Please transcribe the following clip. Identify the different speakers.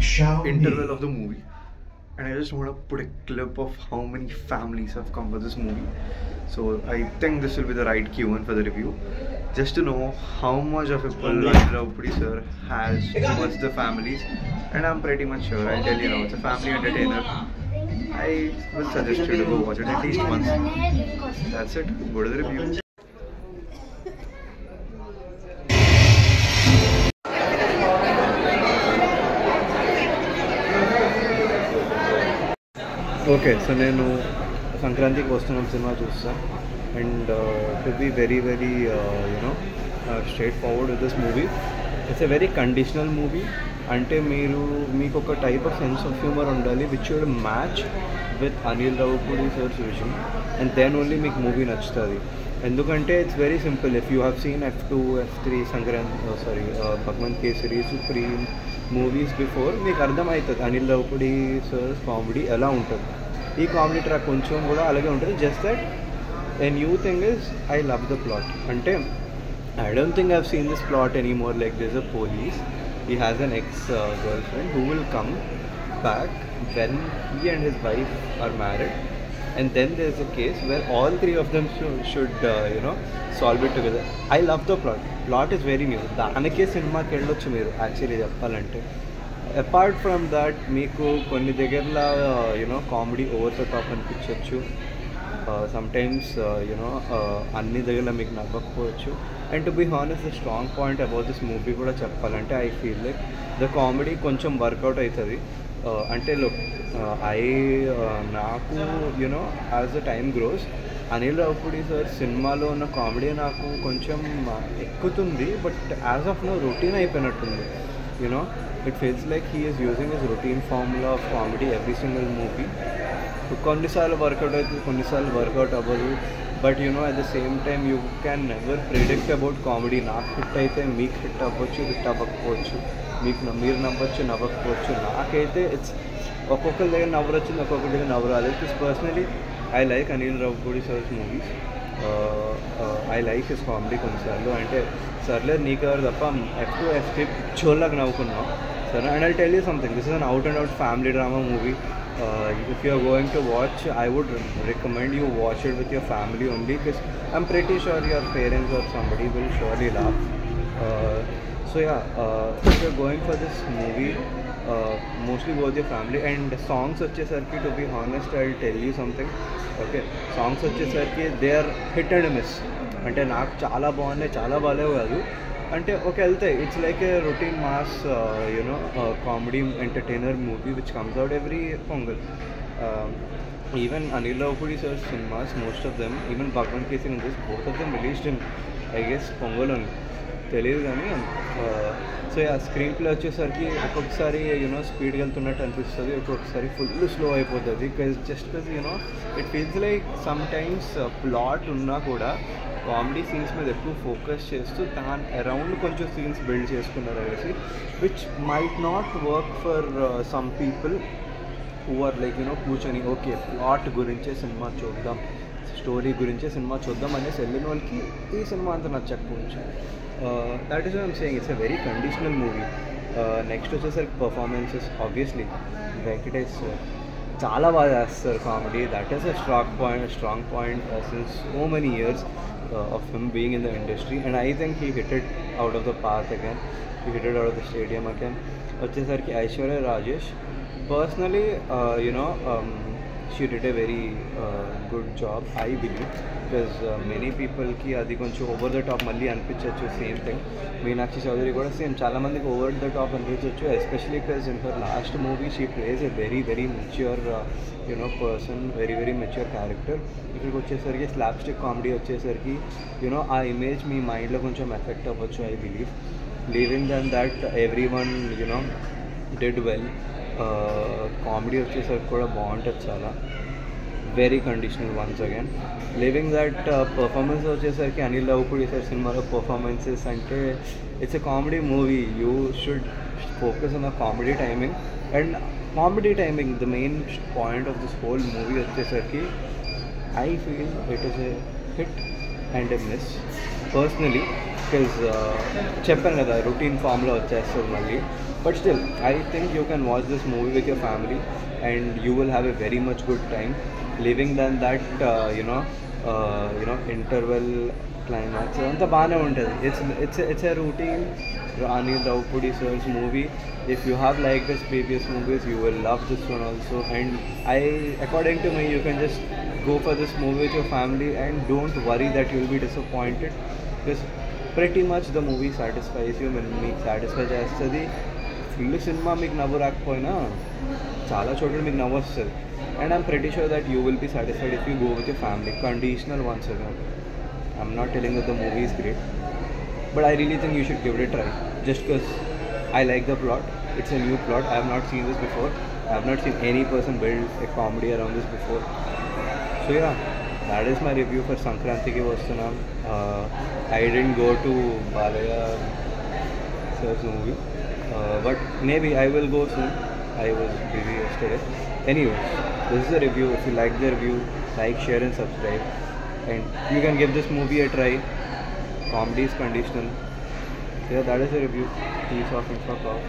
Speaker 1: interval of the movie, and I just want to put a clip of how many families have come for this movie. So I think this will be the right Q1 for the review, just to know how much of a pull Anil Ravipudi sir has towards the families, and I'm pretty much sure, I'll tell you now, it's a family entertainer. I will suggest you to go watch it at least once. That's it. Go to the review. Okay, so నేను సంక్రాంతికి వస్తున్నాం సినిమా చూస్తా, and to be very straightforward with this movie, it's a very conditional movie. అంటే మీకు ఒక type of sense of humour ఉండాలి which should match with Anil Ravipudi sir's vision, and then only మీకు మూవీ నచ్చుతుంది. ఎందుకంటే it's very simple. If you have seen F2, F3, Bhagavanth Kesari, Supreme movies before, మీకు అర్థమవుతుంది Anil Ravipudi sirs comedy ఎలా ఉంటుంది. ఈ కామెడీ ట్రాక్ కొంచెం కూడా అలాగే ఉంటుంది. Just that a new thing is I love the plot. అంటే I don't think I've seen this plot anymore. Like this a police, he has an ex-girlfriend who will come back when he and his wife are married, and then there's a case where all three of them should solve it together. I love the plot is very new. దానికే సినిమాకి వెళ్ళొచ్చు మీరు actually చెప్పాలంటే. Apart from that మీకు కొన్ని దగ్గరలో comedy over the top అనిపించవచ్చు, sometimes అన్ని దగ్గరలో మీకు నవ్వకపోవచ్చు. And to be honest, the strong point about this movie కూడా చెప్పాలంటే I feel like the comedy కొంచెం వర్కౌట్ అవుతుంది. అంటే నాకు as the time grows Anil Ravipudi sir సినిమాలో ఉన్న కామెడీ నాకు కొంచెం ఎక్కుతుంది, but as of no routine అయిపోయినట్టుంది. It feels like he is using his routine formula of comedy every single movie. కొన్నిసార్లు వర్కౌట్ అవుతుంది, కొన్నిసార్లు వర్కౌట్ అవ్వదు. But at the same time you can never predict about comedy. నాకు hit అయితే మీకు hit అవ్వచ్చు, hit అవ్వకపోవచ్చు. మీరు నవ్వచ్చు, నవ్వకపోవచ్చు. నాకైతే ఇట్స్ ఒక్కొక్కరి దగ్గర నవ్వు వచ్చింది, ఒక్కొక్కరి దగ్గర నవ్వు రాలేదు. It's personally I like Anil Ravipudi sir's movies. I like his comedy. కొన్నిసార్లు అంటే సర్లే నీకు ఎవరు తప్ప F2, F3 పిచ్చోళ్ళకి నవ్వుకున్నాం సరే. And I'll tell you something, this is an out and out family drama movie. If you are going to watch, I would recommend you watch it with your family only, because I'm pretty sure your parents or somebody will surely laugh. So yeah, if you're going for this movie, mostly go with your family. And songs వచ్చేసరికి, to be honest, I'll tell you something. Okay, songs వచ్చేసరికి they are hit and miss. అంటే నాకు చాలా బాగున్నాయి, చాలా బాగాలేవు కాదు. అంటే ఓకే వెళ్తాయి. It's like a routine mass comedy entertainer movie which comes out every Pongal. Even Anil Ravipudi sir cinemas, most of them, even Bhagavanth Kesari in this, both of them released in I guess Pongal అని తెలియదు కానీ. సో ఆ స్క్రీన్ ప్లే వచ్చేసరికి ఒక్కొక్కసారి స్పీడ్గా వెళ్తున్నట్టు అనిపిస్తుంది, ఒక్కొక్కసారి ఫుల్ స్లో అయిపోతుంది. Just it feels like some times plot ఉన్నా కూడా కామెడీ సీన్స్ మీద ఎక్కువ ఫోకస్ చేస్తూ దాని అరౌండ్ కొంచెం సీన్స్ బిల్డ్ చేసుకున్నారు అనేసి, which might not work for some people who are like కూర్చొని ఓకే ప్లాట్ గురించే సినిమా చూద్దాం, స్టోరీ గురించే సినిమా చూద్దాం అనేసి వెళ్ళిన వాళ్ళకి ఈ సినిమా అంతా నచ్చకపోవచ్చు. That is I'm saying it's a very conditional movie. Next వచ్చేసరికి పర్ఫార్మెన్సెస్, ఆబ్వియస్లీ వెంకటేష్ చాలా బాగా చేస్తారు comedy. That is a strong point since so many years of him being in the industry, and I think he hit it out of the park again. He hit it out of the stadium again. వచ్చేసరికి Aishwarya Rajesh, personally she did a very good job, I believe, because many people ki అది కొంచెం over the top మళ్ళీ అనిపించవచ్చు. Same thing Meenakshi Chowdary కూడా same చాలా మందికి over the top అనిపించవచ్చు, especially because in her last movie she place a very mature person, very mature character. ఇక్కడికి వచ్చేసరికి స్లాప్ స్టిక్ కామెడీ వచ్చేసరికి ఆ ఇమేజ్ మీ మైండ్లో కొంచెం ఎఫెక్ట్ అవ్వచ్చు, I believe. Leaving then that every one did well. Comedy వచ్చేసరికి కూడా బాగుంటుంది చాలా, very conditional once again. Living that performance వచ్చేసరికి అనిల్ రావిపూడి సార్ సినిమాలో పర్ఫార్మెన్సెస్ అంటే it's a comedy movie, you should focus on the comedy timing. And comedy timing the main point of this whole movie వచ్చేసరికి I feel it is a hit and a miss personally, because చెప్పాను కదా routine ఫామ్లో వచ్చేస్తుంది మళ్ళీ. But still, I think you can watch this movie with your family, and you will have a very much good time. Living than that, interval climax. అంత బాగానే ఉంటుంది. It's a routine. Anil Raupudi sir's movie. If you have liked his previous movies, you will love this one also. And according to me, you can just go for this movie with your family and don't worry that you will be disappointed, because pretty much the movie satisfies you. మీకు satisfy చేస్తుంది. Full cinema మీకు నవ్వు రాకపోయినా చాలా చోట్ల మీకు నవ్వు వస్తుంది. And I'm pretty sure that you will be satisfied if you go with your family. Conditional once again, I'm not telling that the movie is great, but I really think you should give it a try, just because I like the plot. It's a new plot. I have not seen this before. I have not seen any person build a comedy around this before. So yeah, that is my review for Sankranti Ki Vastunam. I didn't go to Balaya sir's movie, but maybe I will go soon. I was busy yesterday. Anyway, this is the review. If you like the review, like, share and subscribe. And you can give this movie a try. Comedy is conditional. So yeah, that is the review. Peace off and fuck off.